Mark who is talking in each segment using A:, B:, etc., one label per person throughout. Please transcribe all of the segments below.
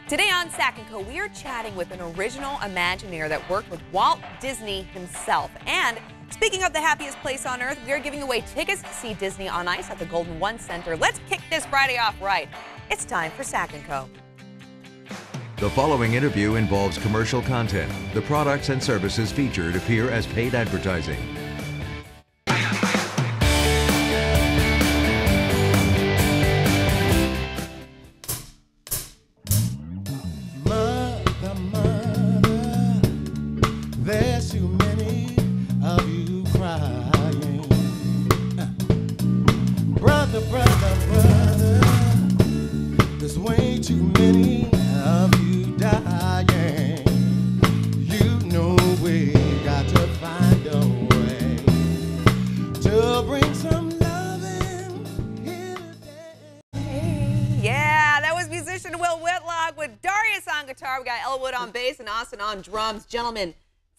A: Today on Sac Co, we are chatting with an original Imagineer that worked with Walt Disney himself. And speaking of the happiest place on earth, we are giving away tickets to see Disney on Ice at the Golden One Center. Let's kick this Friday off right. It's time for Sac Co.
B: The following interview involves commercial content. The products and services featured appear as paid advertising.
C: There's too many of you crying. Brother, there's way too many of you dying. You know we got to find a way to bring some loving here today.
A: Yeah, that was musician Whitlock with Darius on guitar. We got Elwood on bass and Austin on drums. Gentlemen,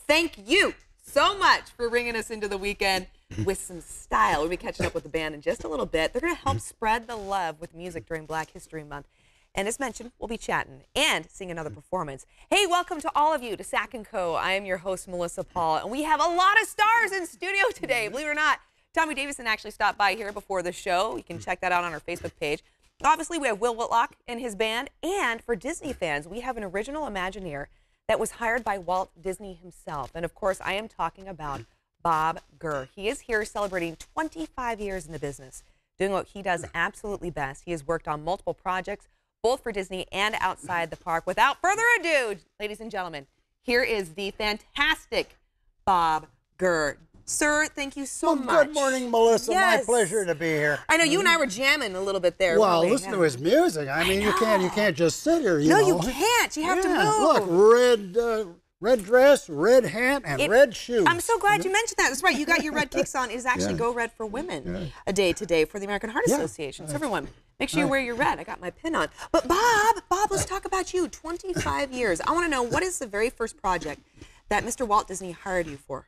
A: thank you so much for bringing us into the weekend with some style. We'll be catching up with the band in just a little bit. They're going to help spread the love with music during Black History Month. And as mentioned, we'll be chatting and seeing another performance. Hey, welcome to all of you to Sac Co. I am your host, Melissa Paul, and we have a lot of stars in studio today. Believe it or not, Tommy Davison actually stopped by here before the show. You can check that out on our Facebook page. Obviously, we have Will Whitlock and his band. And for Disney fans, we have an original Imagineer that was hired by Walt Disney himself. And of course, I am talking about Bob Gurr. He is here celebrating 25 years in the business, doing what he does absolutely best. He has worked on multiple projects, both for Disney and outside the park. Without further ado, ladies and gentlemen, here is the fantastic Bob Gurr. Sir, thank you so much.
D: Good morning, Melissa.
A: Yes.
D: My pleasure to be here.
A: I know you and I were jamming a little bit there.
D: Well, listen to his music. I mean, you can't just sit here. You
A: No,
D: know.
A: you can't. You have to move.
D: Look, red dress, red hat, and red shoes.
A: I'm so glad you mentioned that. That's right. You got your red kicks on. It is actually Go Red for Women a day today for the American Heart Association. So everyone, make sure you wear your red. I got my pin on. But Bob, let's talk about you. 25 years. I want to know, what is the very first project that Mr. Walt Disney hired you for?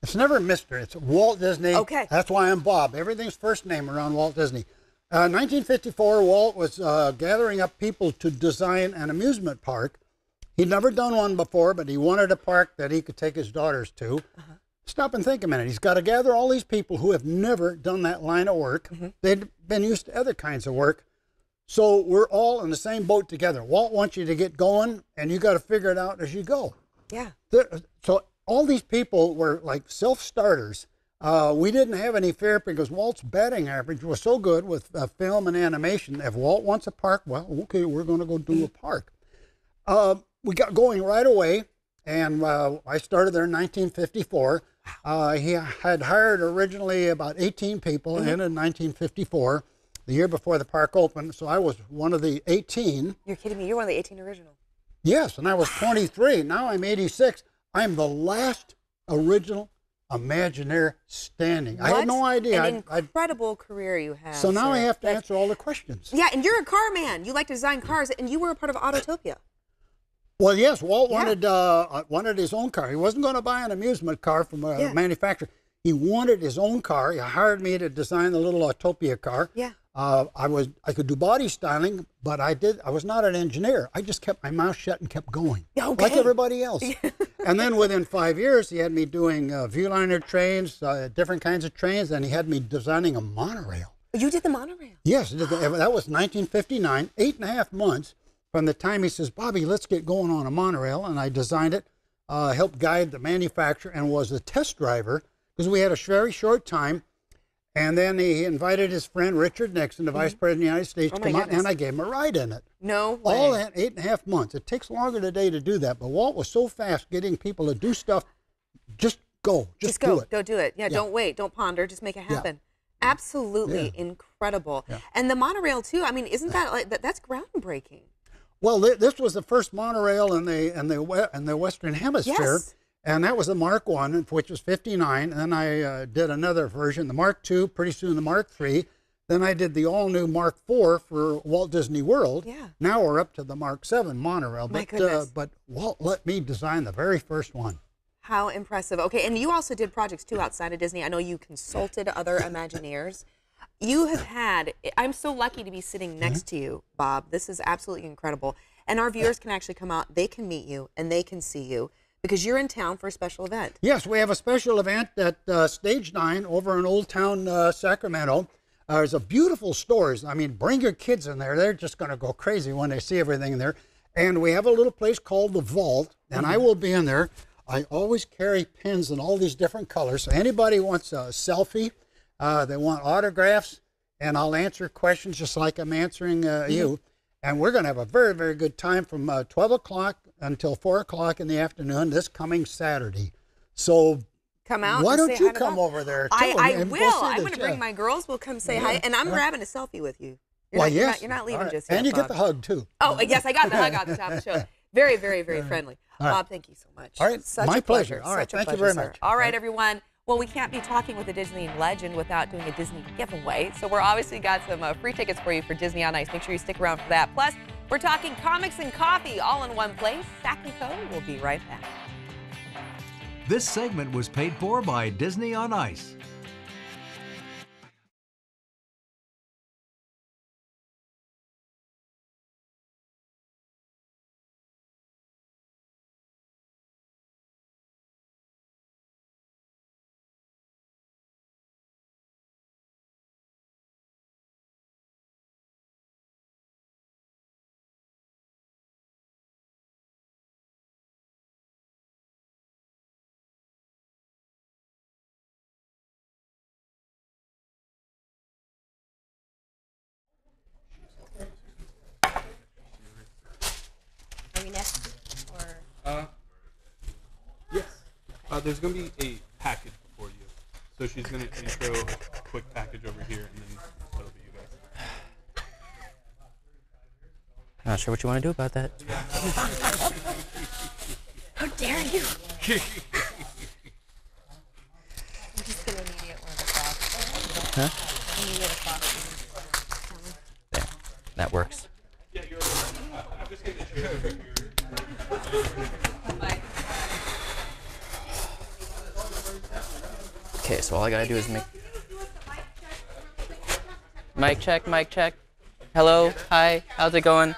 D: It's never Mr. It's Walt Disney.
A: Okay.
D: That's why I'm Bob. Everything's first name around Walt Disney. 1954, Walt was gathering up people to design an amusement park. He'd never done one before, but he wanted a park that he could take his daughters to. Stop and think a minute. He's got to gather all these people who have never done that line of work. They'd been used to other kinds of work. So we're all in the same boat together. Walt wants you to get going, and you got to figure it out as you go.
A: Yeah.
D: So all these people were like self-starters. We didn't have any fear because Walt's batting average was so good with film and animation. If Walt wants a park, well, okay, we're going to go do a park. We got going right away, and I started there in 1954. He had hired originally about 18 people in 1954, the year before the park opened, so I was one of the 18.
A: You're kidding me. You're one of the 18 original.
D: Yes, and I was 23. Now I'm 86. I'm the last original Imagineer standing.
A: What?
D: I had no idea.
A: An incredible career you have.
D: So now
A: sir.
D: I have to answer all the questions.
A: Yeah, and you're a car man. You like to design cars, and you were a part of Autotopia.
D: Well, yes, Walt wanted his own car. He wasn't going to buy an amusement car from a manufacturer. He wanted his own car. He hired me to design the little Autotopia car.
A: Yeah.
D: I could do body styling, but I was not an engineer. I just kept my mouth shut and kept going, like everybody else. And then within 5 years, he had me doing viewliner trains, different kinds of trains, and he had me designing a monorail.
A: You did the monorail?
D: Yes, that was 1959, 8.5 months from the time he says, Bobby, let's get going on a monorail. And I designed it, helped guide the manufacturer, and was the test driver because we had a very short time. And then he invited his friend Richard Nixon, the Vice President of the United States, to come out, and I gave him a ride in it.
A: No way.
D: All that 8.5 months. It takes longer today to do that, but Walt was so fast getting people to do stuff. Just go. Just do it.
A: Go do it. Yeah, don't wait. Don't ponder. Just make it happen. Absolutely incredible. And the monorail, too, I mean, isn't that like, that's groundbreaking?
D: Well, this was the first monorail in the Western Hemisphere.
A: Yes.
D: And that was the Mark I, which was 59. And then I did another version, the Mark II, pretty soon the Mark III. Then I did the all-new Mark IV for Walt Disney World.
A: Yeah.
D: Now we're up to the Mark VII monorail.
A: My goodness.
D: But Walt let me design the very first one.
A: How impressive. Okay, and you also did projects, too, outside of Disney. I know you consulted other Imagineers. You have had, I'm so lucky to be sitting next to you, Bob. This is absolutely incredible. And our viewers can actually come out, they can meet you, and they can see you because you're in town for a special event.
D: Yes, we have a special event at Stage 9 over in Old Town, Sacramento. There's a beautiful stores. I mean, bring your kids in there. They're just going to go crazy when they see everything in there. And we have a little place called The Vault, and I will be in there. I always carry pins in all these different colors. So anybody wants a selfie, they want autographs, and I'll answer questions just like I'm answering you. And we're going to have a very, very good time from 12 o'clock until 4 o'clock in the afternoon this coming Saturday. So
A: come out.
D: Why
A: and
D: don't
A: say
D: you
A: hi to
D: come
A: them.
D: over there, too?
A: I will. I'm going to bring my girls. We'll come say hi. And I'm grabbing a selfie with you. You're not leaving just yet,
D: And you
A: Bob.
D: get the hug, too.
A: Oh, yes, I got the hug at the top of the show. Very, very, very friendly. Bob, thank you so much.
D: All right,
A: Such
D: my
A: a pleasure.
D: pleasure. All right,
A: Such a
D: thank you
A: pleasure,
D: very
A: sir.
D: much.
A: All right, everyone. Well, we can't be talking with a Disney legend without doing a Disney giveaway. So we're obviously got some free tickets for you for Disney on Ice. Make sure you stick around for that. Plus, we're talking comics and coffee all in one place. Sac Co. will be right back.
B: This segment was paid for by Disney on Ice.
E: Are we next? Or
F: Yes. There's going to be a package for you. So she's going to intro a quick package over here, and then that'll be you guys.
G: Not sure what you want to do about that.
E: how dare you? I'm just gonna need it one of the boxes.
G: Huh?
E: I need it a box.
G: There. That works. Okay, so all I gotta do is make... Mic check, mic check. Hello, hi, how's it going?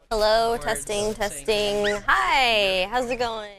E: Hello, testing, testing. Hi, how's it going?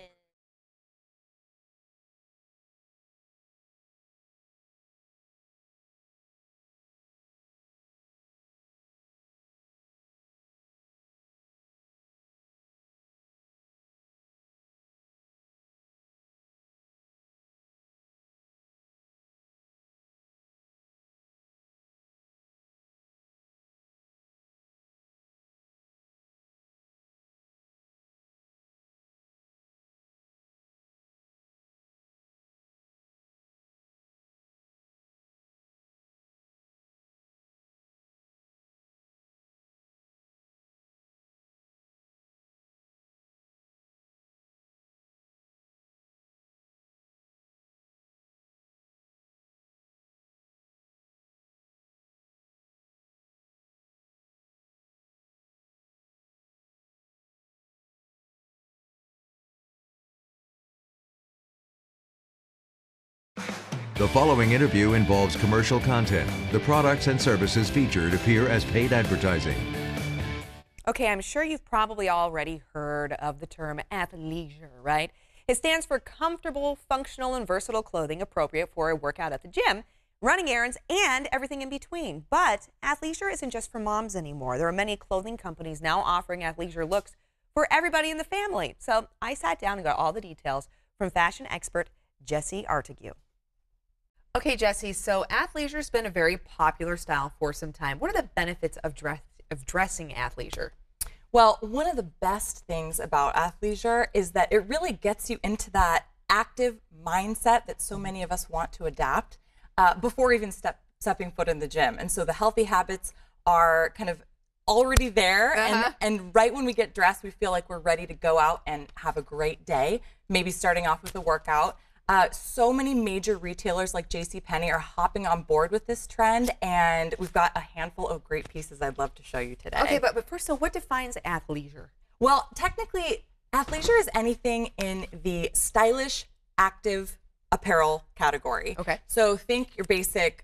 B: The following interview involves commercial content. The products and services featured appear as paid advertising.
A: Okay, I'm sure you've probably already heard of the term athleisure, right? It stands for comfortable, functional, and versatile clothing appropriate for a workout at the gym, running errands, and everything in between. But athleisure isn't just for moms anymore. There are many clothing companies now offering athleisure looks for everybody in the family. So I sat down and got all the details from fashion expert Jessie Artigue. Okay, Jessie, so athleisure's been a very popular style for some time. What are the benefits of dressing athleisure?
H: Well, one of the best things about athleisure is that it really gets you into that active mindset that so many of us want to adapt before even stepping foot in the gym. And so the healthy habits are kind of already there. And right when we get dressed, we feel like we're ready to go out and have a great day, maybe starting off with a workout. So many major retailers like JCPenney are hopping on board with this trend, and we've got a handful of great pieces I'd love to show you today.
A: Okay, but first, so what defines athleisure?
H: Well, technically, athleisure is anything in the stylish, active apparel category.
A: Okay.
H: So think your basic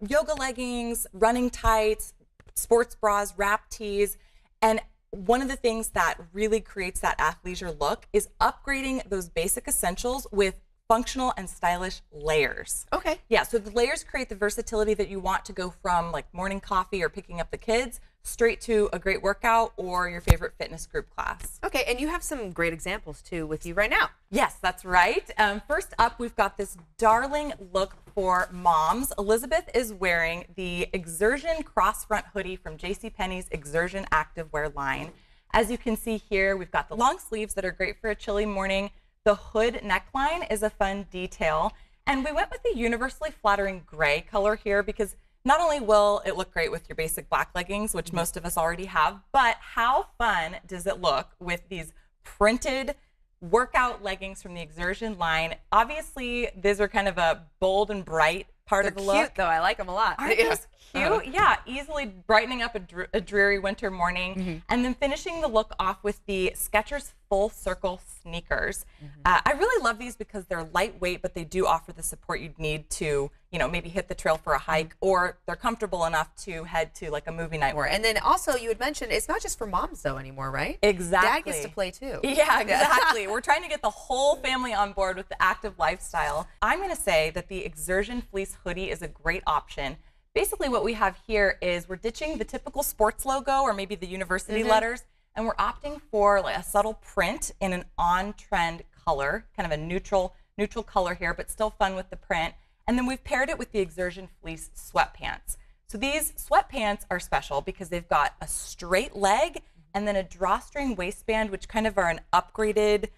H: yoga leggings, running tights, sports bras, wrap tees. And one of the things that really creates that athleisure look is upgrading those basic essentials with functional and stylish layers.
A: Okay.
H: Yeah, so the layers create the versatility that you want to go from like morning coffee or picking up the kids straight to a great workout or your favorite fitness group class.
A: Okay, and you have some great examples too with you right now.
H: Yes, that's right. First up, we've got this darling look for moms. Elizabeth is wearing the Exertion cross-front hoodie from JCPenney's Exertion Activewear line. As you can see here, we've got the long sleeves that are great for a chilly morning. The hood neckline is a fun detail. And we went with the universally flattering gray color here because not only will it look great with your basic black leggings, which most of us already have, but how fun does it look with these printed workout leggings from the Exertion line? Obviously, these are kind of a bold and bright part of the look.
A: They're cute, though. I like them a lot.
H: Aren't those cute? Yeah, easily brightening up a dreary winter morning. And then finishing the look off with the Skechers Full Circle sneakers. I really love these because they're lightweight, but they do offer the support you'd need to, maybe hit the trail for a hike, or they're comfortable enough to head to like a movie night.
A: And then also you had mentioned it's not just for moms though anymore, right?
H: Exactly.
A: Dad gets to play too.
H: Yeah, exactly. We're trying to get the whole family on board with the active lifestyle. I'm going to say that the Exertion fleece hoodie is a great option. Basically what we have here is we're ditching the typical sports logo or maybe the university letters, and we're opting for like a subtle print in an on-trend color, kind of a neutral color here, but still fun with the print. And then we've paired it with the Exertion fleece sweatpants. So these sweatpants are special because they've got a straight leg and then a drawstring waistband, which kind of are an upgraded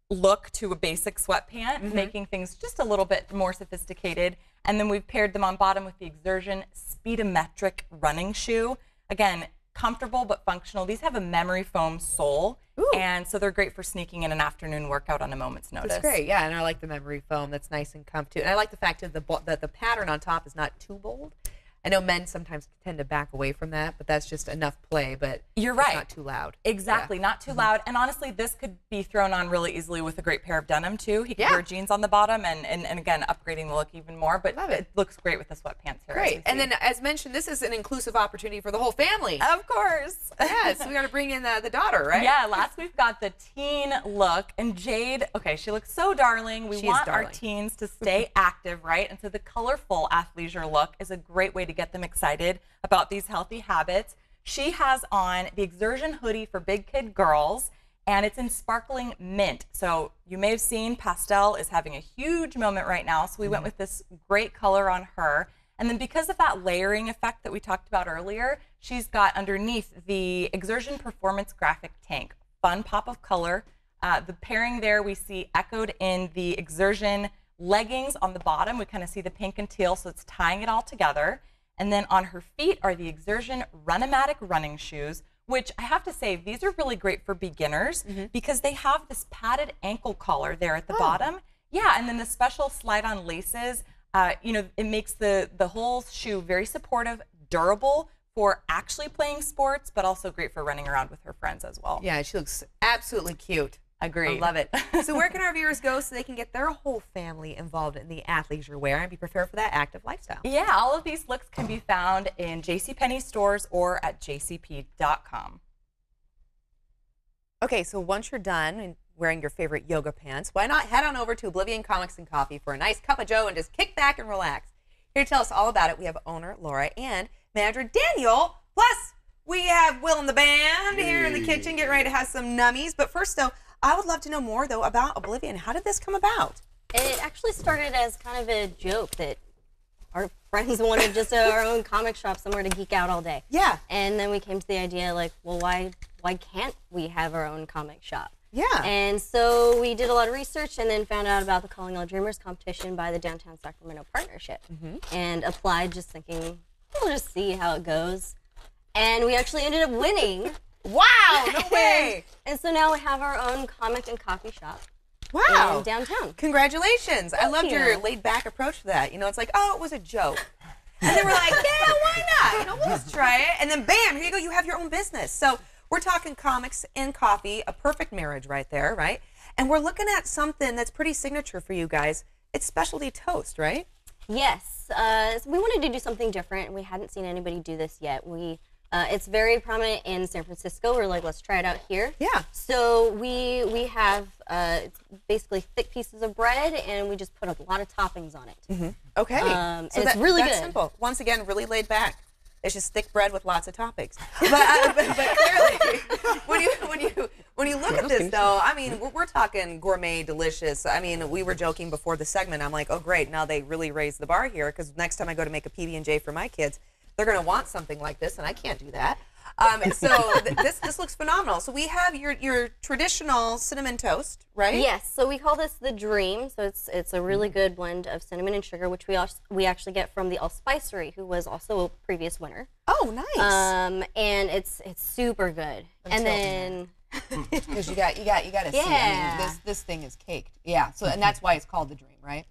H: look to a basic sweatpant, making things just a little bit more sophisticated. And then we've paired them on bottom with the Exertion Speedometric running shoe. Again, comfortable but functional. These have a memory foam sole, and so they're great for sneaking in an afternoon workout on a moment's notice.
A: That's great, yeah, and I like the memory foam. That's nice and comfy. And I like the fact that the pattern on top is not too bold. I know men sometimes tend to back away from that, but that's just enough play, but
H: you're right.
A: It's not too loud.
H: Exactly, not too loud. And honestly, this could be thrown on really easily with a great pair of denim too. He could wear jeans on the bottom and again, upgrading the look even more, but it looks great with the sweatpants here.
A: Great, and then as mentioned, this is an inclusive opportunity for the whole family.
H: Of course.
A: Yes, we got to bring in the daughter, right?
H: Yeah, last we've got the teen look, and Jade, okay, she looks so darling. We want our teens to stay active, right? And so the colorful athleisure look is a great way to get them excited about these healthy habits. She has on the Exertion hoodie for big kid girls, and it's in sparkling mint. So you may have seen pastel is having a huge moment right now, so we went with this great color on her. And then because of that layering effect that we talked about earlier, she's got underneath the Exertion Performance Graphic Tank. Fun pop of color. The pairing there we see echoed in the Exertion leggings on the bottom. We kind of see the pink and teal, so it's tying it all together. And then on her feet are the Exertion Run-O-Matic running shoes, which I have to say, these are really great for beginners because they have this padded ankle collar there at the bottom. Yeah, and then the special slide-on laces, it makes the whole shoe very supportive, durable for actually playing sports, but also great for running around with her friends as well.
A: Yeah, she looks absolutely cute.
H: Agreed.
A: I love it. So where can our viewers go so they can get their whole family involved in the athleisure wear and be prepared for that active lifestyle?
H: Yeah, all of these looks can be found in JCPenney stores or at jcp.com.
A: Okay, so once you're done wearing your favorite yoga pants, why not head on over to Oblivion Comics and Coffee for a nice cup of joe and just kick back and relax. Here to tell us all about it, we have owner Laura and manager Daniel. Plus, we have Will and the band here in the kitchen getting ready to have some nummies. But first, though, I would love to know more, though, about Oblivion. How did this come about?
E: It actually started as kind of a joke that our friends wanted just our own comic shop somewhere to geek out all day.
A: Yeah.
E: And then we came to the idea, like, well, why can't we have our own comic shop?
A: Yeah.
E: And so we did a lot of research and then found out about the Calling All Dreamers competition by the Downtown Sacramento Partnership and applied just thinking, we'll just see how it goes. And we actually ended up winning.
A: Wow, no way.
E: And so now we have our own comic and coffee shop.
A: Wow.
E: In downtown.
A: Congratulations. I loved your laid back approach to that. It's like, oh, it was a joke. And then we're like, yeah, why not? We'll just try it. And then bam, here you go, you have your own business. So we're talking comics and coffee, a perfect marriage right there, right? And we're looking at something that's pretty signature for you guys.
I: it's specialty toast, right?
E: Yes, so we wanted to do something different. We hadn't seen anybody do this yet. It's very prominent in San Francisco. We're like, let's try it out here.
I: Yeah.
E: So we have it's basically thick pieces of bread, and we just put a lot of toppings on it.
I: Okay.
E: So it's really
I: that's
E: good.
I: simple. Once again, really laid back. It's just thick bread with lots of toppings. But clearly, when you look at this, though, I mean, we're talking gourmet, delicious. I mean, we were joking before the segment. I'm like, oh, great, now they really raised the bar here, because next time I go to make a PB&J for my kids, they're going to want something like this, and I can't do that. So this looks phenomenal. So we have your traditional cinnamon toast, right?
E: Yes. So we call this the Dream. So it's a really good blend of cinnamon and sugar, which we actually get from the Allspicery, who was also a previous winner.
I: Oh, nice.
E: And it's super good. And then
J: because you got to see. I mean, this thing is caked. Yeah. So and that's why it's called the Dream, right?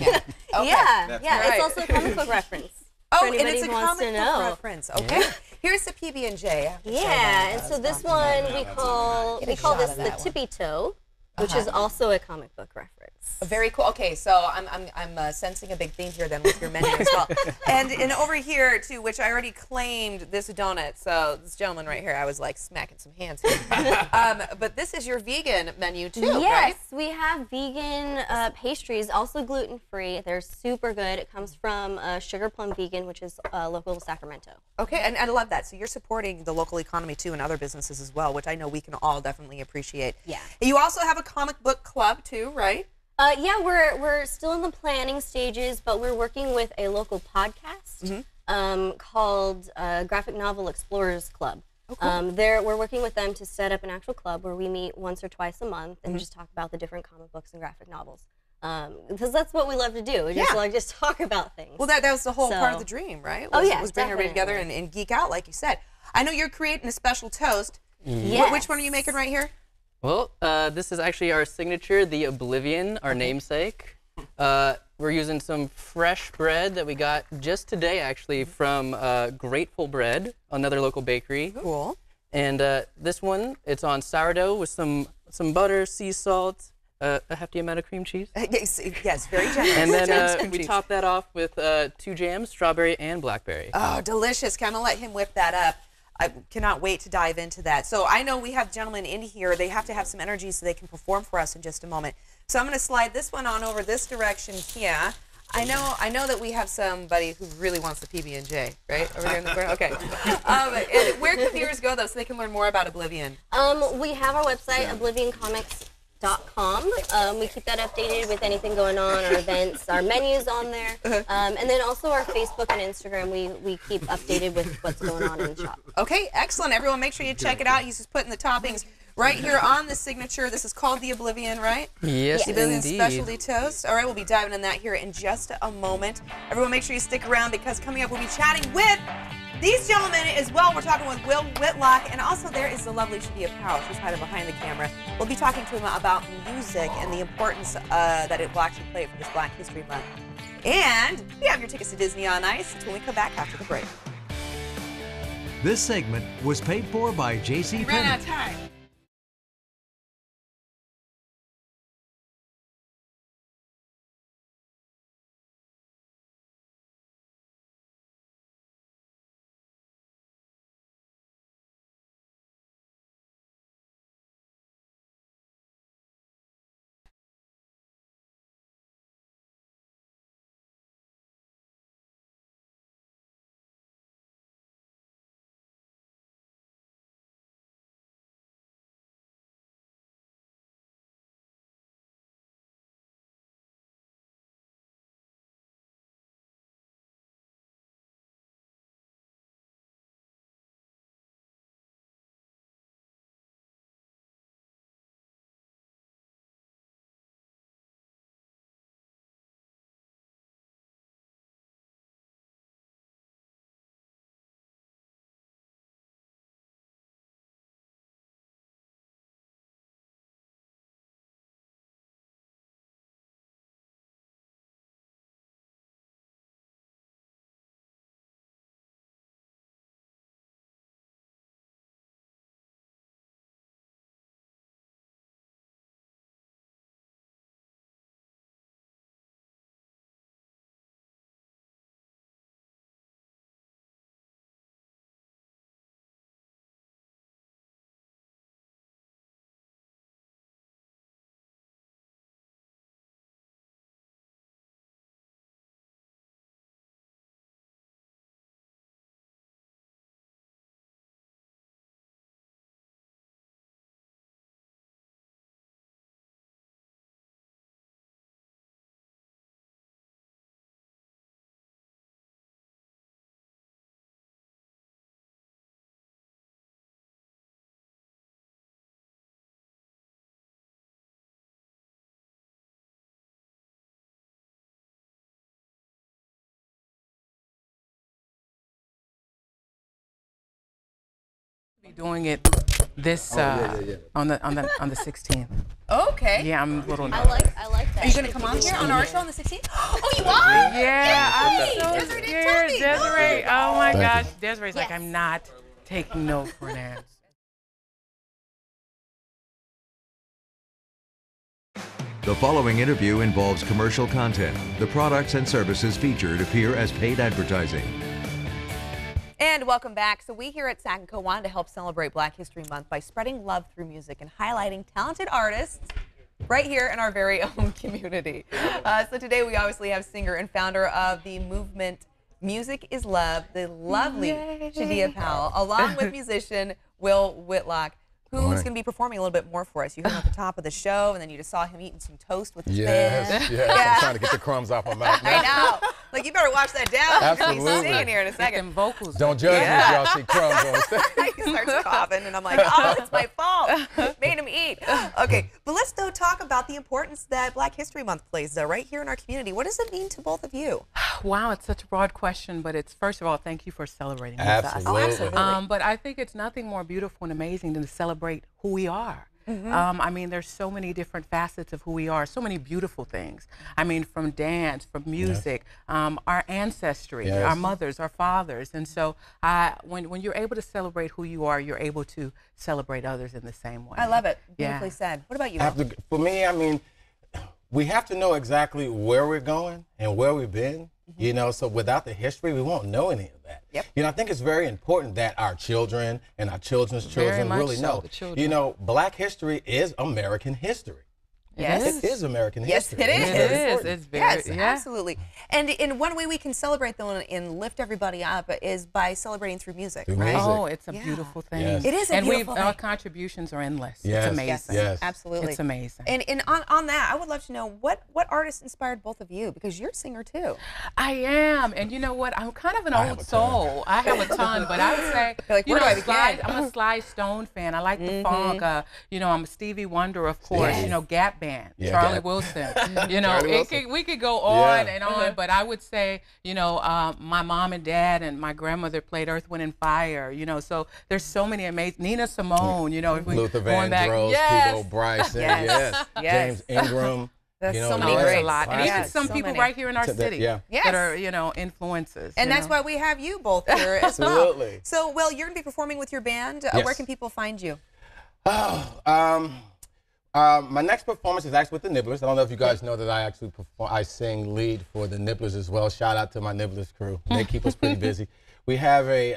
J: Yeah. Okay.
E: Yeah.
I: right.
E: It's also a comic book reference.
I: Oh,
E: for
I: and it's
E: anybody
I: a
E: who wants
I: comic
E: to
I: book
E: know.
I: reference. Okay. Here's the PB&J.
E: Yeah, and so this one we call this the Tippy Toe, which is also a comic book reference.
I: Very cool. Okay, so I'm sensing a big theme here then with your menu as well. And over here too, which I already claimed this donut. So this gentleman right here, I was like smacking some hands here. But this is your vegan menu too, right?
E: Yes, we have vegan pastries, also gluten-free. They're super good. It comes from Sugar Plum Vegan, which is local to Sacramento.
I: Okay, and I love that. So you're supporting the local economy too and other businesses as well, which I know we can all definitely appreciate.
E: Yeah.
I: You also have a comic book club too, right?
E: Yeah, we're still in the planning stages, but we're working with a local podcast called Graphic Novel Explorers Club. Oh, cool. We're working with them to set up an actual club where we meet once or twice a month and just talk about the different comic books and graphic novels. Because that's what we love to do. We just talk about things.
I: Well, that was the whole part of the dream, right? Was bring everybody together and geek out, like you said. I know you're creating a special toast.
E: Yes.
I: Which one are you making right here?
G: Well, this is actually our signature, the Oblivion, our namesake. We're using some fresh bread that we got just today, actually, from Grateful Bread, another local bakery.
I: Cool.
G: And this one, it's on sourdough with some butter, sea salt, a hefty amount of cream cheese.
I: Yes, very generous.
G: And then we top that off with 2 jams, strawberry and blackberry.
I: Oh, delicious. Okay, I'm going to let him whip that up. I cannot wait to dive into that. So I know we have gentlemen in here. They have to have some energy so they can perform for us in just a moment. So I'm going to slide this one on over this direction here. I know that we have somebody who really wants the PB&J, right? Over here in the corner? Okay. And where can viewers go, though, so they can learn more about Oblivion?
E: We have our website, oblivioncomics.com. We keep that updated with anything going on, our events, our menus on there. And then also our Facebook and Instagram, we keep updated with what's going on in the shop.
I: Okay, excellent. Everyone, make sure you check it out. He's just putting the toppings right here on the signature. This is called the Oblivion, right?
G: Yes,
I: the Oblivion
G: indeed.
I: Specialty Toast. All right, we'll be diving in that here in just a moment. Everyone, make sure you stick around because coming up, we'll be chatting with these gentlemen as well. We're talking with Whitlock, and also there is the lovely Shadia Powell. She's hiding behind the camera. We'll be talking to him about music and the importance that it will actually play for this Black History Month. And we have your tickets to Disney on Ice until we come back after the break.
B: This segment was paid for by J.C.
I: Ran out of time.
K: Be doing it this on the 16th.
I: Okay.
K: Yeah, I'm a little.
E: I like that.
I: Are you going to come on here on our show on the 16th? Oh, you are?
K: Yeah, I'm
I: Yay!
K: so
I: Desiree didn't tell
K: scared.
I: me.
K: Desiree, oh my
C: Thank
K: gosh,
C: you.
K: Desiree's like, I'm not taking no for an answer.
B: The following interview involves commercial content. The products and services featured appear as paid advertising.
A: And welcome back. So we here at Sac Co wanted to help celebrate Black History Month by spreading love through music and highlighting talented artists right here in our very own community. So today we obviously have singer and founder of the movement Music is Love, the lovely Shadia Powell, along with musician Will Whitlock, who's going to be performing a little bit more for us. You heard him at the top of the show, and then you just saw him eating some toast with his band.
C: Yes. I'm trying to get the crumbs off my mouth.
A: I know. Like, you better watch that down.
C: Absolutely.
A: You're going to be singing here in a second.
K: Them vocals.
C: Don't judge me if y'all see crumbs on stage.
A: He starts coughing, and I'm like, oh, it's my fault. Made him eat. Okay, but let's though talk about the importance that Black History Month plays, though, right here in our community. What does it mean to both of you?
K: Wow, it's such a broad question, but it's, first of all, thank you for celebrating with us.
C: Absolutely.
A: Oh, absolutely.
K: But I think it's nothing more beautiful and amazing than to celebrate who we are. I mean, there's so many different facets of who we are, so many beautiful things. I mean, from dance, from music, our ancestry, our mothers, our fathers. And so when you're able to celebrate who you are, you're able to celebrate others in the same way.
A: I love it. Beautifully said. What about you?
C: For me, I mean, we have to know exactly where we're going and where we've been. You know, so without the history, we won't know any of that. You know, I think it's very important that our children and our children's children really know. You know, Black history is American history.
A: Yes.
C: It is American
A: Yes,
C: history.
A: it is.
K: It is. It's very,
A: Yes, absolutely. And in one way we can celebrate them and lift everybody up is by celebrating through music,
C: Through
A: right?
C: music.
K: Oh, it's a beautiful thing.
C: Yes.
A: It is a
K: and
A: beautiful
K: our
A: thing.
K: contributions are endless.
C: Yes.
K: It's amazing.
C: Yes.
A: Absolutely.
K: It's amazing.
A: And on that, I would love to know what artist inspired both of you, because you're a singer too.
K: I am, and you know what? I'm kind of an
C: I have
K: old
C: a ton.
K: soul. I have a ton, but I would say,
A: Like,
K: you
A: where
K: know,
A: do I begin?
K: I'm a Sly Stone fan. I like the funk. You know, I'm a Stevie Wonder, of course. You know, Gap Band,
C: Yeah,
K: Charlie
C: Gap.
K: Wilson. You know,
C: Charlie Wilson.
K: we could go on
C: Yeah.
K: and on, but I would say, you know, my mom and dad and my grandmother played Earth, Wind, and Fire. You know, so there's so many amazing. Nina Simone. You know, if we
C: Luther
K: going back,
C: Vandross, People Bryson,
A: Yes.
C: James Ingram.
A: That's
C: you know,
A: so many
K: There's
A: greats.
K: a lot, and
A: Yes,
K: even some
A: so
K: people
A: many.
K: right here in our city
C: Yeah.
K: that are, you know, influences.
A: And
K: you
A: that's
K: know?
A: why we have you both here as well.
C: Absolutely.
A: So, Will, you're going to be performing with your band.
C: Yes.
A: Where can people find you?
C: My next performance is actually with the Nibblers. I don't know if you guys know that I actually I sing lead for the Nibblers as well. Shout out to my Nibblers crew. They keep us pretty busy. We have a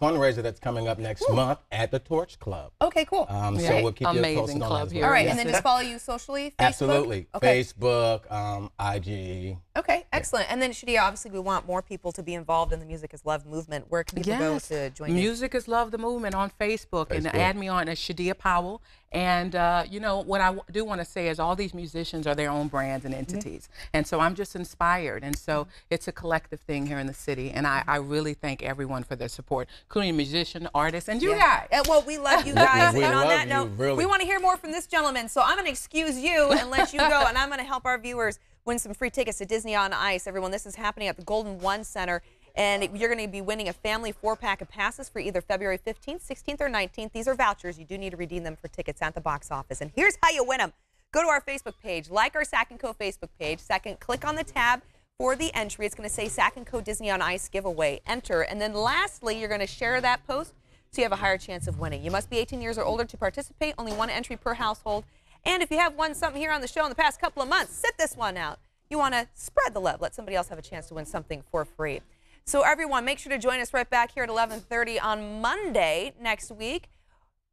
C: fundraiser that's coming up next month at the Torch Club.
A: Okay, cool.
C: So we'll keep you
K: Amazing
C: posted on
K: club
C: that as
K: here.
C: well.
A: All right,
K: Yes.
A: and then just follow you socially, Facebook?
C: Absolutely.
A: Okay.
C: Facebook, IG.
A: Okay, excellent. And then, Shadia, obviously we want more people to be involved in the Music is Love movement. Where can people go to join you?
K: Music is Love the movement on Facebook, and add me on as Shadia Powell. And you know what I do want to say is all these musicians are their own brands and entities, and so I'm just inspired. And so it's a collective thing here in the city, and I really thank everyone for their support, including musician, artists, and you guys.
A: Well, we love you guys.
C: We
A: and on
C: love
A: that
C: you,
A: note,
C: really.
A: we want to hear more from this gentleman. So I'm going to excuse you and let you go, and I'm going to help our viewers win some free tickets to Disney on Ice. Everyone, this is happening at the Golden One Center. And you're going to be winning a family 4-pack of passes for either February 15th, 16th, or 19th. These are vouchers. You do need to redeem them for tickets at the box office. And here's how you win them. Go to our Facebook page, like our Sac Co Facebook page. Second, click on the tab for the entry. It's going to say Sac Co Disney on Ice giveaway. Enter. And then lastly, you're going to share that post so you have a higher chance of winning. You must be 18 years or older to participate. Only one entry per household. And if you have won something here on the show in the past couple of months, sit this one out. You want to spread the love. Let somebody else have a chance to win something for free. So everyone, make sure to join us right back here at 11:30 on Monday next week.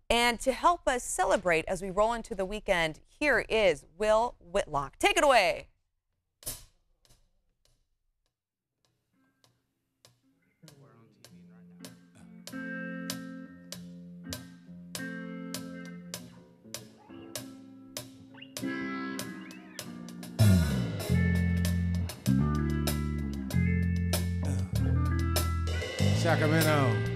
A: And to help us celebrate as we roll into the weekend, here is Will Whitlock. Take it away.
C: Sacramento.